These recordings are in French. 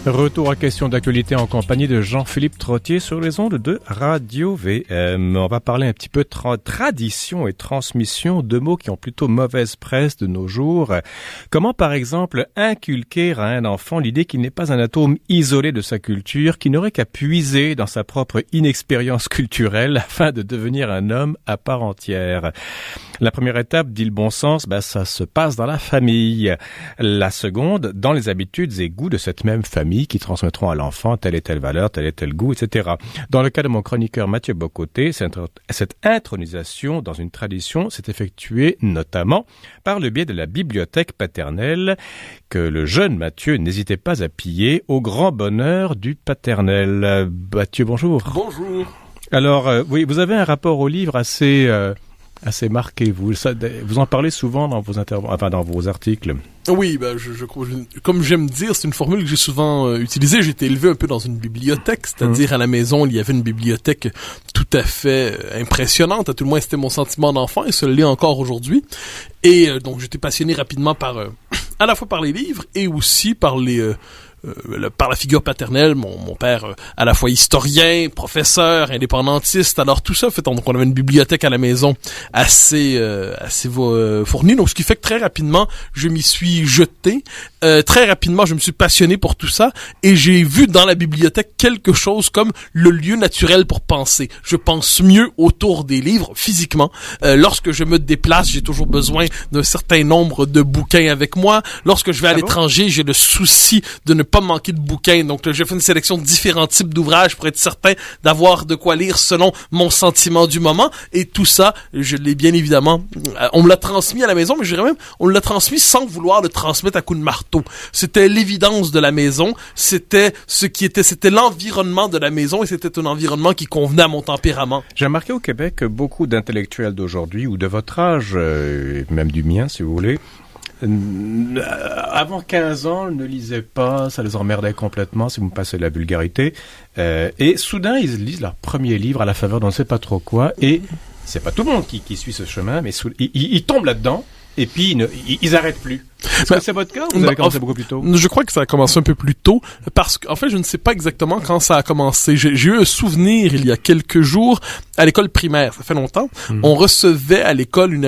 Retour à question d'actualité en compagnie de Jean-Philippe Trottier sur les ondes de Radio VM. On va parler un petit peu tradition et transmission, deux mots qui ont plutôt mauvaise presse de nos jours. Comment, par exemple, inculquer à un enfant l'idée qu'il n'est pas un atome isolé de sa culture, qui n'aurait qu'à puiser dans sa propre inexpérience culturelle afin de devenir un homme à part entière. La première étape, dit le bon sens, ça se passe dans la famille. La seconde, dans les habitudes et goûts de cette même famille qui transmettront à l'enfant telle et telle valeur, tel et tel goût, etc. Dans le cas de mon chroniqueur Mathieu Bocoté, cette intronisation dans une tradition s'est effectuée notamment par le biais de la bibliothèque paternelle que le jeune Mathieu n'hésitait pas à piller au grand bonheur du paternel. Mathieu, bonjour. Bonjour. Alors, oui, vous avez un rapport au livre assez marqué. Vous en parlez souvent dans vos dans vos articles. Oui, comme j'aime dire, c'est une formule que j'ai souvent utilisée. J'ai été élevé un peu dans une bibliothèque, c'est-à-dire à la maison, il y avait une bibliothèque tout à fait impressionnante. À tout le moins, c'était mon sentiment d'enfant et ce l'est encore aujourd'hui. Et donc, j'étais passionné rapidement à la fois par les livres et aussi par par la figure paternelle, mon père à la fois historien, professeur, indépendantiste, alors tout ça fait donc on avait une bibliothèque à la maison assez fournie, donc ce qui fait que très rapidement je m'y suis jeté, très rapidement je me suis passionné pour tout ça et j'ai vu dans la bibliothèque quelque chose comme le lieu naturel pour penser. Je pense mieux autour des livres physiquement. Lorsque je me déplace, j'ai toujours besoin d'un certain nombre de bouquins avec moi. Lorsque je vais à l'étranger, j'ai le souci de ne pas manquer de bouquins. Donc, j'ai fait une sélection de différents types d'ouvrages pour être certain d'avoir de quoi lire selon mon sentiment du moment. Et tout ça, je l'ai bien évidemment, on me l'a transmis à la maison, mais je dirais même, on l'a transmis sans vouloir le transmettre à coups de marteau. C'était l'évidence de la maison. C'était l'environnement de la maison et c'était un environnement qui convenait à mon tempérament. J'ai remarqué au Québec que beaucoup d'intellectuels d'aujourd'hui ou de votre âge, même du mien, si vous voulez, avant 15 ans, ne lisaient pas, ça les emmerdait complètement, si vous me passez la vulgarité. Et soudain, ils lisent leur premier livre à la faveur d'on ne sait pas trop quoi. Et c'est pas tout le monde qui suit ce chemin, mais ils tombent là-dedans. Et puis, ils arrêtent plus. Est-ce que c'est votre cas ou vous avez commencé beaucoup plus tôt? Je crois que ça a commencé un peu plus tôt parce qu'en fait, je ne sais pas exactement quand ça a commencé. J'ai eu un souvenir il y a quelques jours à l'école primaire. Ça fait longtemps. On recevait à l'école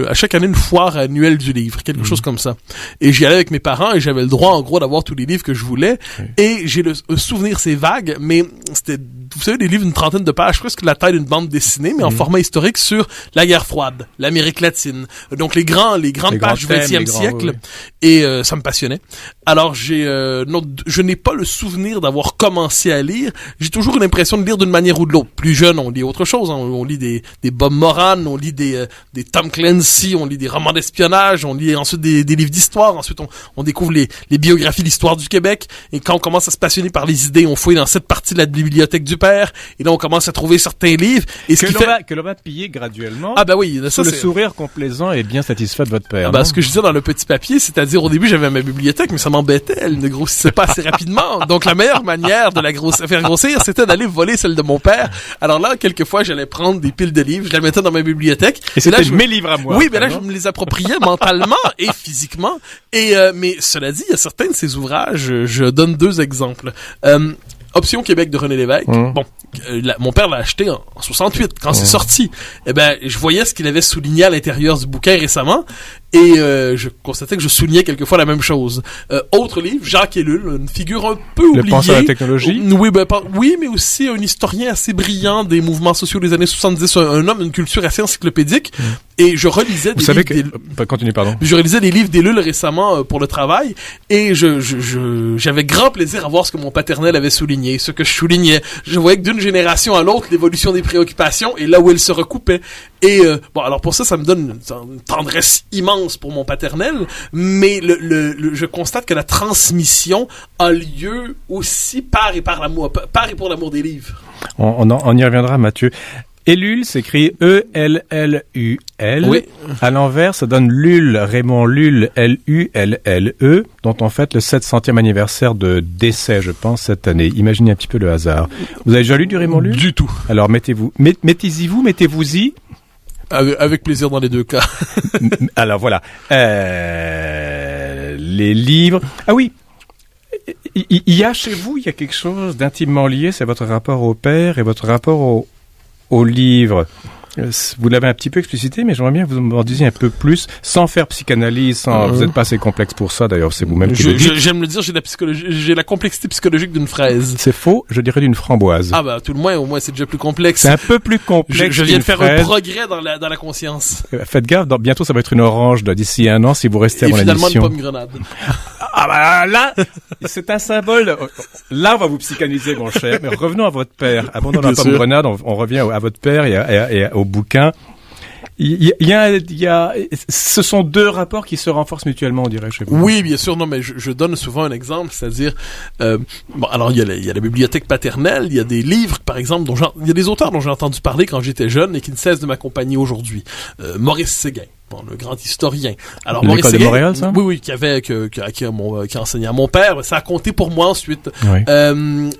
à chaque année une foire annuelle du livre, quelque chose comme ça. Et j'y allais avec mes parents et j'avais le droit, en gros, d'avoir tous les livres que je voulais. Et j'ai le souvenir, c'est vague, mais c'était, vous savez, des livres d'une trentaine de pages, presque la taille d'une bande dessinée, mais en format historique sur la guerre froide, l'Amérique latine. Donc les grandes pages du 20e siècle. Et ça me passionnait. Alors je n'ai pas le souvenir d'avoir commencé à lire. J'ai toujours eu l'impression de lire d'une manière ou de l'autre. Plus jeune, on lit autre chose. On lit des Bob Moran, on lit des Tom Clancy, on lit des romans d'espionnage, on lit ensuite des livres d'histoire. Ensuite, on découvre les biographies d'histoire du Québec. Et quand on commence à se passionner par les idées, on fouille dans cette partie de la bibliothèque du père. Et là, on commence à trouver certains livres. Et que l'on va piller graduellement. Ah bah oui, ça, le sourire complaisant et bien satisfait de votre père. Ce que je disais dans le petit papier, c'est-à-dire au début j'avais ma bibliothèque, mais ça m'embêtait, elle ne grossissait pas assez rapidement. Donc la meilleure manière de faire grossir, c'était d'aller voler celle de mon père. Alors là, quelquefois, j'allais prendre des piles de livres, je les mettais dans ma bibliothèque. Et c'était mes livres à moi. Oui, mais là, je me les appropriais mentalement et physiquement. Et mais cela dit, il y a certains de ces ouvrages, je donne 2 exemples. Option Québec de René Lévesque. Bon, mon père l'a acheté en 68 quand c'est sorti. Eh ben, je voyais ce qu'il avait souligné à l'intérieur du bouquin récemment et je constatais que je soulignais quelquefois la même chose. Autre livre, Jacques Ellul, une figure un peu oubliée. Le penseur à la technologie. Oui, mais aussi un historien assez brillant des mouvements sociaux des années 70, un homme d'une culture assez encyclopédique. Et je relisais Je relisais des livres d'Ellul récemment pour le travail et j'avais grand plaisir à voir ce que mon paternel avait souligné, ce que je soulignais. Je voyais que d'une génération à l'autre, l'évolution des préoccupations et là où elles se recoupaient. Et alors pour ça me donne une tendresse immense pour mon paternel, mais je constate que la transmission a lieu aussi par et pour l'amour des livres. On y reviendra, Mathieu. Ellul s'écrit E-L-L-U-L. Oui. À l'envers, ça donne Lulle, Raymond Lulle, L-U-L-L-E, dont on fête le 700e anniversaire de décès, je pense, cette année. Imaginez un petit peu le hasard. Vous avez déjà lu du Raymond Lulle? Du tout. Alors mettez-vous-y. Avec plaisir dans les 2 cas. Alors voilà. Les livres. Ah oui. Il y a chez vous, il y a quelque chose d'intimement lié, c'est votre rapport au père et votre rapport au livre. Vous l'avez un petit peu explicité, mais j'aimerais bien que vous m'en disiez un peu plus, sans faire psychanalyse, vous n'êtes pas assez complexe pour ça, d'ailleurs, c'est vous-même qui le dites. J'aime le dire, j'ai la complexité psychologique d'une fraise. C'est faux, je dirais d'une framboise. Ah bah, tout le moins, au moins, c'est déjà plus complexe. C'est un peu plus complexe. Je viens de faire un progrès dans la conscience. Faites gaffe, bientôt ça va être une orange, d'ici 1 an, si vous restez à mon émission. Et finalement, une pomme grenade. Ah bah là, c'est un symbole. Là, on va vous psychanalyser, mon cher. Mais revenons à votre père. Abandonnons la pomme grenade, on revient à votre père et au bouquin. Il y a, ce sont deux rapports qui se renforcent mutuellement, on dirait, chez vous. Oui, bien sûr. Non, mais je donne souvent un exemple, c'est-à-dire, bon, alors il y a la bibliothèque paternelle, il y a des livres, par exemple, il y a des auteurs dont j'ai entendu parler quand j'étais jeune et qui ne cessent de m'accompagner aujourd'hui. Maurice Séguin. Bon, le grand historien. Alors, Maurice Séguin, de Montréal, ça? Oui, qui a enseigné à mon père. Ça a compté pour moi ensuite. Oui.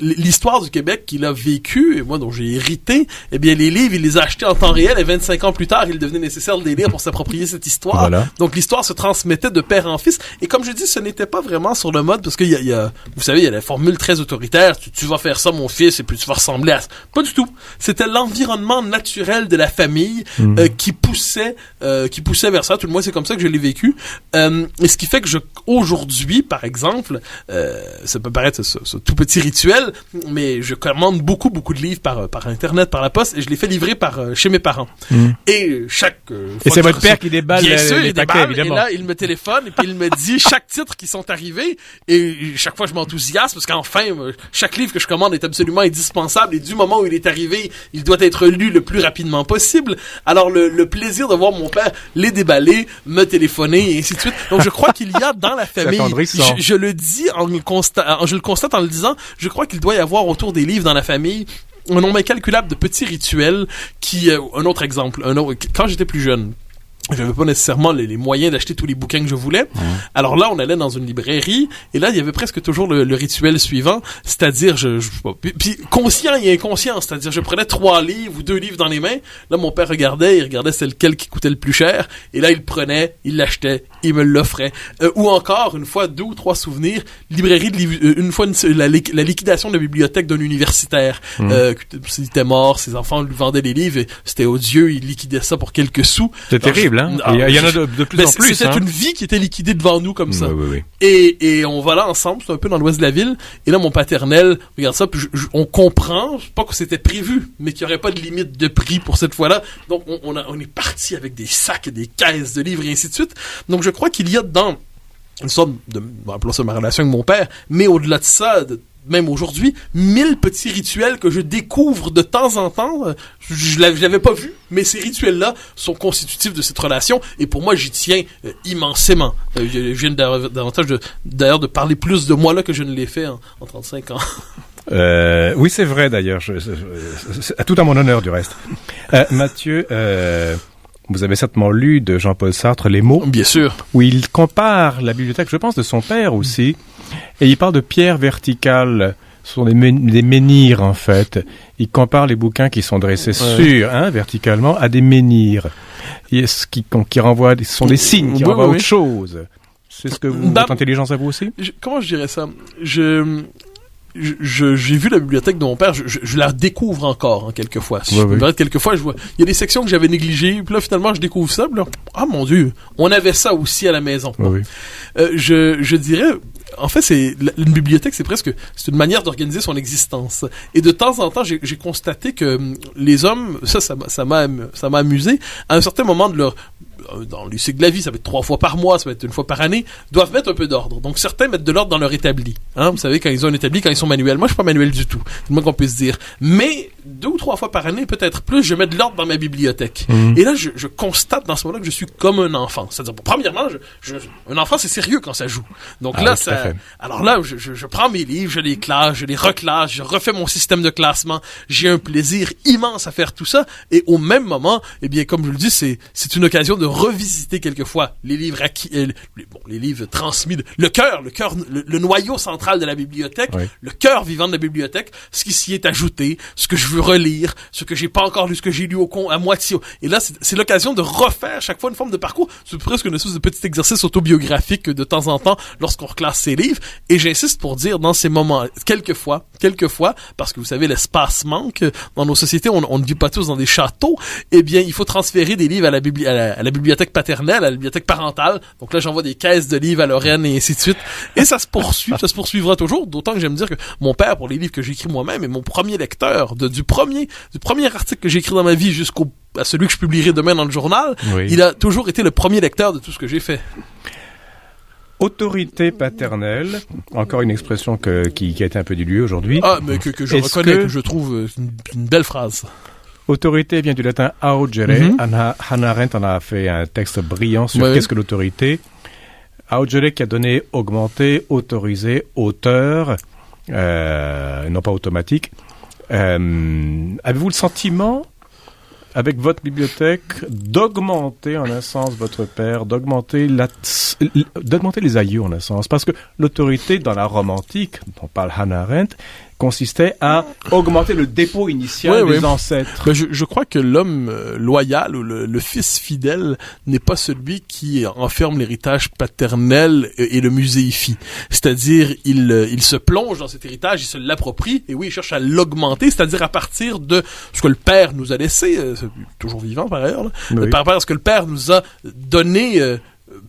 L'histoire du Québec qu'il a vécu, et moi, dont j'ai hérité, eh bien, les livres, il les a achetés en temps réel, et 25 ans plus tard, il devenait nécessaire de les lire pour s'approprier cette histoire. Voilà. Donc, l'histoire se transmettait de père en fils. Et comme je dis, ce n'était pas vraiment sur le mode, parce qu'il y a, vous savez, il y a la formule très autoritaire, tu vas faire ça, mon fils, et puis tu vas ressembler à ça. Pas du tout. C'était l'environnement naturel de la famille, qui poussait vers ça, tout le moins c'est comme ça que je l'ai vécu. Et ce qui fait que aujourd'hui, par exemple, ça peut paraître ce tout petit rituel, mais je commande beaucoup de livres par internet, par la poste, et je les fais livrer chez mes parents. Et et c'est votre père qui déballe les paquets, évidemment. Et là, il me téléphone et puis il me dit chaque titre qui sont arrivés, et chaque fois je m'enthousiasme parce qu'enfin chaque livre que je commande est absolument indispensable, et du moment où il est arrivé, il doit être lu le plus rapidement possible. Alors le plaisir de voir mon père les déballer, me téléphoner et ainsi de suite. Donc je crois qu'il y a dans la famille, je le dis je le constate en le disant, je crois qu'il doit y avoir autour des livres dans la famille un nombre incalculable de petits rituels qui, un autre exemple, quand j'étais plus jeune, j'avais pas nécessairement les moyens d'acheter tous les bouquins que je voulais. Alors là, on allait dans une librairie, et là, il y avait presque toujours le rituel suivant, c'est-à-dire, puis conscient et inconscient, c'est-à-dire, je prenais 3 livres ou 2 livres dans les mains, là, mon père il regardait c'est lequel qui coûtait le plus cher, et là, il le prenait, il l'achetait, il me l'offrait. Ou encore, une fois, 2 ou 3 souvenirs, librairie une fois, la liquidation de la bibliothèque d'un universitaire, s'il était mort, ses enfants lui vendaient les livres, et c'était odieux, il liquidait ça pour quelques sous. C'est terrible. Il y en a de plus en plus. C'était une vie qui était liquidée devant nous comme ça. Oui. Et on va là ensemble, c'est un peu dans l'ouest de la ville. Et là, mon paternel regarde ça, puis on comprend, pas que c'était prévu, mais qu'il n'y aurait pas de limite de prix pour cette fois-là. Donc, on est parti avec des sacs et des caisses de livres et ainsi de suite. Donc, je crois qu'il y a dedans une sorte de, appelons ça ma relation avec mon père, mais au-delà de ça, même aujourd'hui, 1000 petits rituels que je découvre de temps en temps. Je l'avais pas vu, mais ces rituels-là sont constitutifs de cette relation, et pour moi, j'y tiens immensément. Je viens davantage d'ailleurs de parler plus de moi là que je ne l'ai fait en 35 ans. Oui, c'est vrai d'ailleurs. C'est tout à mon honneur du reste. Mathieu, vous avez certainement lu de Jean-Paul Sartre Les mots. Bien sûr. Où il compare la bibliothèque, je pense, de son père aussi. Et il parle de pierres verticales. Ce sont des menhirs, en fait. Il compare les bouquins qui sont dressés verticalement à des menhirs. Qui renvoient, ce sont des signes qui renvoient à autre chose. C'est ce que votre intelligence à vous aussi? Comment je dirais ça? J'ai vu la bibliothèque de mon père, je la découvre encore, quelquefois. Quelquefois, je vois, il y a des sections que j'avais négligées, puis là, finalement, je découvre ça, puis là, ah mon Dieu, on avait ça aussi à la maison. Je dirais, en fait, une bibliothèèque, c'est une manière d'organiser son existence. Et de temps en temps, j'ai constaté que les hommes, ça m'a amusé, à un certain moment dans le cycle de la vie, ça va être 3 fois par mois, ça va être 1 fois par année, doivent mettre un peu d'ordre. Donc certains mettent de l'ordre dans leur établi. Vous savez, quand ils ont un établi, quand ils sont manuels. Moi, je suis pas manuel du tout. C'est le moins qu'on puisse dire. Mais 2 ou 3 fois par année, peut-être plus, je mets de l'ordre dans ma bibliothèque. Et là, je constate dans ce moment-là que je suis comme un enfant. C'est-à-dire, premièrement, un enfant, c'est sérieux quand ça joue. Donc alors là, je prends mes livres, je les classe, je les reclasse, je refais mon système de classement. J'ai un plaisir immense à faire tout ça. Et au même moment, eh bien, comme je le dis, c'est une occasion de revisiter quelquefois les livres acquis, les livres transmis, le noyau central de la bibliothèque, oui. le cœur vivant de la bibliothèque, ce qui s'y est ajouté, ce que je veux relire, ce que j'ai pas encore lu, ce que j'ai lu à moitié. Et là, c'est l'occasion de refaire chaque fois une forme de parcours. C'est presque une espèce de petit exercice autobiographique de temps en temps lorsqu'on reclasse ses livres. Et j'insiste pour dire dans ces moments, quelquefois, parce que vous savez, l'espace manque dans nos sociétés, on ne vit pas tous dans des châteaux. Eh bien, il faut transférer des livres à la bibliothèque paternelle, à la bibliothèque parentale. Donc là, j'envoie des caisses de livres à Lorraine et ainsi de suite. Et ça se poursuivra toujours. D'autant que j'aime dire que mon père, pour les livres que j'écris moi-même, est mon premier lecteur du premier article que j'ai écrit dans ma vie à celui que je publierai demain dans le journal. Oui. Il a toujours été le premier lecteur de tout ce que j'ai fait. Autorité paternelle, encore une expression qui a été un peu diluée aujourd'hui. Ah, mais que je reconnais, que je trouve une belle phrase. Autorité vient du latin augere. Hannah Arendt en a fait un texte brillant sur qu'est-ce que l'autorité. Augere qui a donné augmenter, autoriser, auteur, non pas automatique. Avez-vous le sentiment, avec votre bibliothèque, d'augmenter en un sens votre père, d'augmenter les aïeux en un sens? Parce que l'autorité dans la Rome antique, dont parle Hannah Arendt, consistait à augmenter le dépôt initial des ancêtres. Ben, je crois que l'homme loyal ou le fils fidèle n'est pas celui qui enferme l'héritage paternel et le muséifie. C'est-à-dire, il se plonge dans cet héritage, il se l'approprie, et oui, il cherche à l'augmenter, c'est-à-dire à partir de ce que le père nous a laissé, toujours vivant par ailleurs, par rapport à ce que le père nous a donné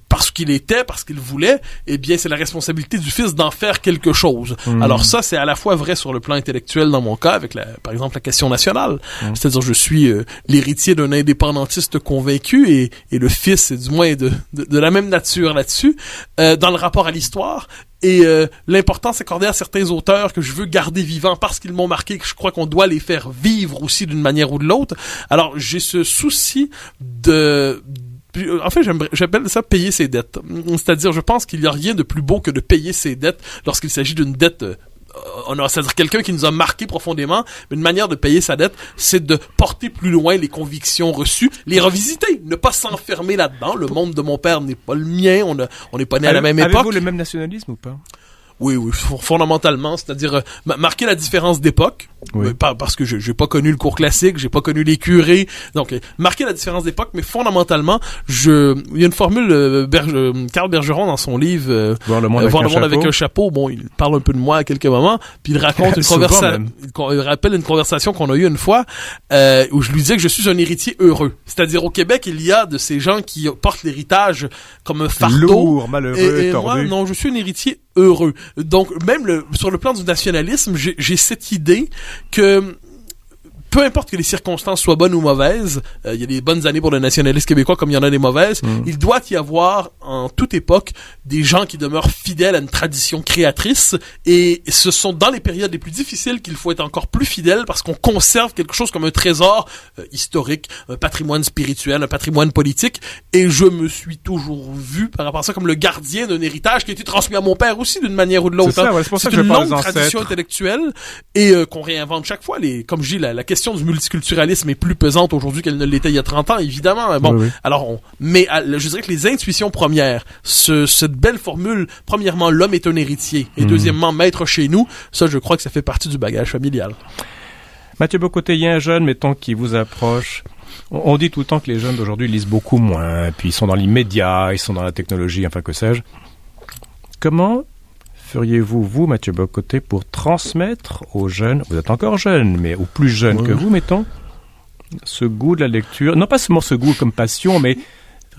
parce qu'il voulait, eh bien, c'est la responsabilité du fils d'en faire quelque chose. Alors ça, c'est à la fois vrai sur le plan intellectuel dans mon cas, avec par exemple la question nationale. C'est-à-dire, je suis l'héritier d'un indépendantiste convaincu et le fils est du moins de la même nature là-dessus, dans le rapport à l'histoire. Et l'importance accordée à certains auteurs que je veux garder vivants parce qu'ils m'ont marqué, que je crois qu'on doit les faire vivre aussi d'une manière ou de l'autre. Alors, j'ai ce souci en fait, j'appelle ça payer ses dettes. C'est-à-dire, je pense qu'il n'y a rien de plus beau que de payer ses dettes lorsqu'il s'agit d'une dette. C'est-à-dire quelqu'un qui nous a marqué profondément. Mais une manière de payer sa dette, c'est de porter plus loin les convictions reçues, les revisiter, ne pas s'enfermer là-dedans. Le monde de mon père n'est pas le mien. On n'est pas né à la même époque. Avez-vous le même nationalisme ou pas? Oui, fondamentalement, c'est-à-dire marquer la différence d'époque, parce que j'ai pas connu le cours classique, j'ai pas connu les curés, donc marquer la différence d'époque, mais fondamentalement, il y a une formule, Carl Bergeron dans son livre Voir le monde avec un chapeau, bon, il parle un peu de moi à quelques moments, puis il raconte il rappelle une conversation qu'on a eue une fois, où je lui disais que je suis un héritier heureux. C'est-à-dire au Québec, il y a de ces gens qui portent l'héritage comme un fardeau. Lourd, malheureux, et tordu. Moi, non, je suis un héritier heureux. Donc, même sur le plan du nationalisme, j'ai cette idée que peu importe que les circonstances soient bonnes ou mauvaises, il y a des bonnes années pour le nationalisme québécois comme il y en a des mauvaises, il doit y avoir en toute époque des gens qui demeurent fidèles à une tradition créatrice, et ce sont dans les périodes les plus difficiles qu'il faut être encore plus fidèle parce qu'on conserve quelque chose comme un trésor historique, un patrimoine spirituel, un patrimoine politique, et je me suis toujours vu par rapport à ça comme le gardien d'un héritage qui a été transmis à mon père aussi d'une manière ou de l'autre. C'est une longue tradition intellectuelle et qu'on réinvente chaque fois. Comme je dis, la question du multiculturalisme est plus pesante aujourd'hui qu'elle ne l'était il y a 30 ans, évidemment. Bon, alors, je dirais que les intuitions premières, cette belle formule, premièrement, l'homme est un héritier, et deuxièmement, maître chez nous, ça, je crois que ça fait partie du bagage familial. Mathieu Bock-Côté, il y a un jeune, mettons, qui vous approche. On dit tout le temps que les jeunes d'aujourd'hui lisent beaucoup moins, puis ils sont dans l'immédiat, ils sont dans la technologie, enfin, que sais-je. Comment feriez-vous, vous, Mathieu Bock-Côté, pour transmettre aux jeunes, vous êtes encore jeune, mais aux plus jeunes que vous, mettons, ce goût de la lecture, non pas seulement ce goût comme passion, mais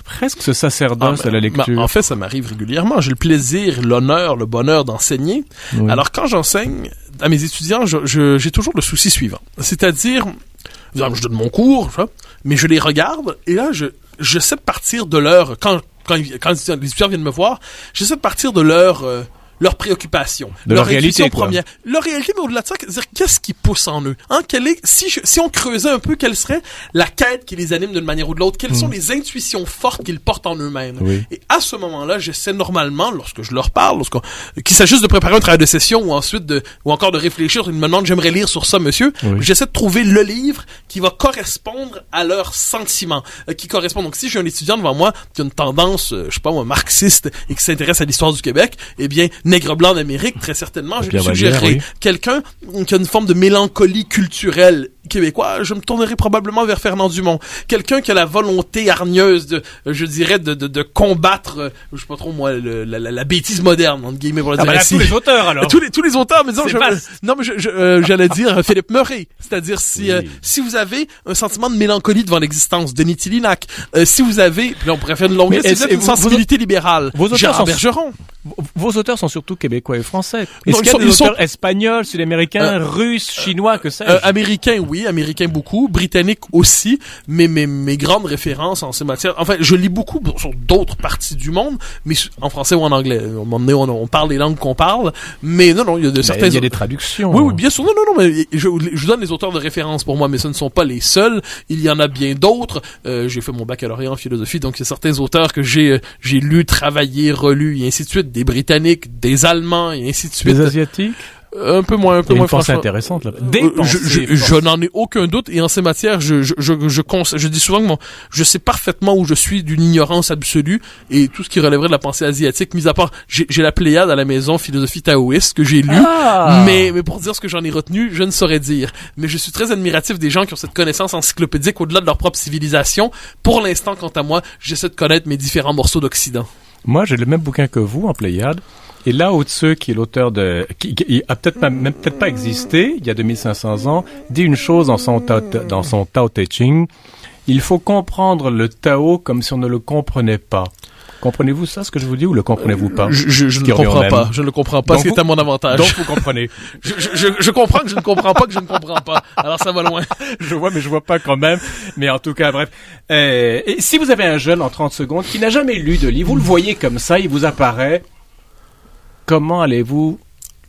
presque ce sacerdoce à la lecture? En fait, ça m'arrive régulièrement. J'ai le plaisir, l'honneur, le bonheur d'enseigner. Alors, quand j'enseigne à mes étudiants, j'ai toujours le souci suivant. C'est-à-dire, je donne mon cours, mais je les regarde, et là, j'essaie de partir de leur... Quand les étudiants viennent me voir, j'essaie de partir de leur leurs préoccupations, leur réalité première, leur réalité, mais au-delà de ça, c'est-à-dire qu'est-ce qui pousse en eux, hein, si on creusait un peu, quelle serait la quête qui les anime d'une manière ou de l'autre, quelles sont les intuitions fortes qu'ils portent en eux-mêmes. Oui. Et à ce moment-là, j'essaie normalement, lorsque je leur parle, qu'il s'agisse de préparer un travail de session ou ensuite ou encore de réfléchir, ils me demandent j'aimerais lire sur ça, monsieur. Oui. J'essaie de trouver le livre qui va correspondre à leurs sentiments, qui correspond. Donc si j'ai un étudiant devant moi qui a une tendance, je sais pas moi, marxiste et qui s'intéresse à l'histoire du Québec, eh bien Nègre blanc d'Amérique, très certainement, je lui suggérerai quelqu'un qui a une forme de mélancolie culturelle québécois, je me tournerai probablement vers Fernand Dumont. Quelqu'un qui a la volonté hargneuse de combattre, je sais pas trop moi, la bêtise moderne, entre guillemets, pour le dire ainsi. Tous les auteurs, alors. Tous les auteurs, mais disons, j'allais dire Philippe Murray. C'est-à-dire si vous avez un sentiment de mélancolie devant l'existence, Denis Tillinac, si vous avez, puis là on pourrait faire une longue liste, si vous avez une sensibilité libérale, Gérard Bergeron. Vos auteurs sont surtout québécois et français. Est-ce qu'il y a des auteurs espagnols, sud-américains, russes, chinois, que sais-je? Américains, oui, américains beaucoup, britanniques aussi, mais mes grandes références en ces matières, enfin, je lis beaucoup sur d'autres parties du monde, mais en français ou en anglais. À un moment donné, on parle les langues qu'on parle, mais non, il y a certains... Il y a des traductions. Oui, bien sûr. Non, mais je donne les auteurs de référence pour moi, mais ce ne sont pas les seuls. Il y en a bien d'autres. J'ai fait mon baccalauréat en philosophie, donc il y a certains auteurs que j'ai lus, travaillés, relus, et ainsi de suite. Des Britanniques, des Allemands, et ainsi de suite. Des Asiatiques? Un peu moins franchement. Intéressante, là. Je n'en ai aucun doute, et en ces matières, je dis souvent que je sais parfaitement où je suis d'une ignorance absolue, et tout ce qui relèverait de la pensée asiatique, mis à part, j'ai la Pléiade à la maison, philosophie taoïste, que j'ai lu, mais pour dire ce que j'en ai retenu, je ne saurais dire. Mais je suis très admiratif des gens qui ont cette connaissance encyclopédique au-delà de leur propre civilisation. Pour l'instant, quant à moi, j'essaie de connaître mes différents morceaux d'Occident. Moi, j'ai le même bouquin que vous, en Pléiade. Et là, Lao-Tzu, qui est l'auteur qui a peut-être pas existé, il y a 2500 ans, dit une chose dans son Tao Te Ching. Il faut comprendre le Tao comme si on ne le comprenait pas. Comprenez-vous ça, ce que je vous dis, ou le comprenez-vous pas? Je ne comprends pas. Je ne le comprends pas, c'est à mon avantage. Donc, vous comprenez. Je comprends que je ne comprends pas que je ne comprends pas. Alors, ça va loin. Je vois, mais je vois pas quand même. Mais en tout cas, bref. Et si vous avez un jeune en 30 secondes qui n'a jamais lu de livre, vous le voyez comme ça, il vous apparaît, comment allez-vous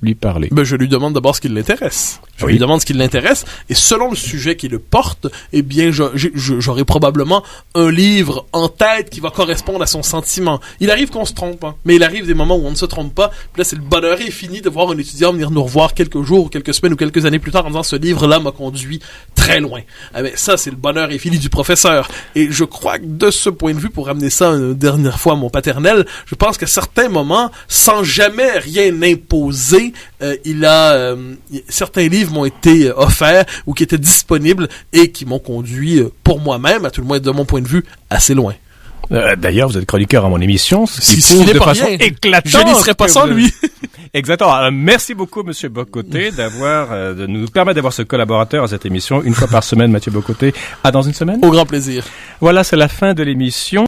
lui parler? Je lui demande d'abord ce qui l'intéresse. Je lui demande ce qui l'intéresse, et selon le sujet qui le porte, eh bien, j'aurai probablement un livre en tête qui va correspondre à son sentiment. Il arrive qu'on se trompe, hein, mais il arrive des moments où on ne se trompe pas. Puis là, c'est le bonheur infini de voir un étudiant venir nous revoir quelques jours, quelques semaines ou quelques années plus tard en disant ce livre-là m'a conduit très loin. Ah ben, ça, c'est le bonheur infini du professeur. Et je crois que de ce point de vue, pour ramener ça une dernière fois à mon paternel, je pense qu'à certains moments, sans jamais rien imposer, certains livres m'ont été offerts ou qui étaient disponibles et qui m'ont conduit, pour moi-même, à tout le moins de mon point de vue, assez loin. D'ailleurs, vous êtes chroniqueur à mon émission, ce qui prouve de façon éclatante. Je n'y serais pas sans lui. Exactement. Alors, merci beaucoup, Monsieur Bock-Côté, de nous permettre d'avoir ce collaborateur à cette émission. Une fois par semaine, Mathieu Bock-Côté. À dans une semaine. Au grand plaisir. Voilà, c'est la fin de l'émission.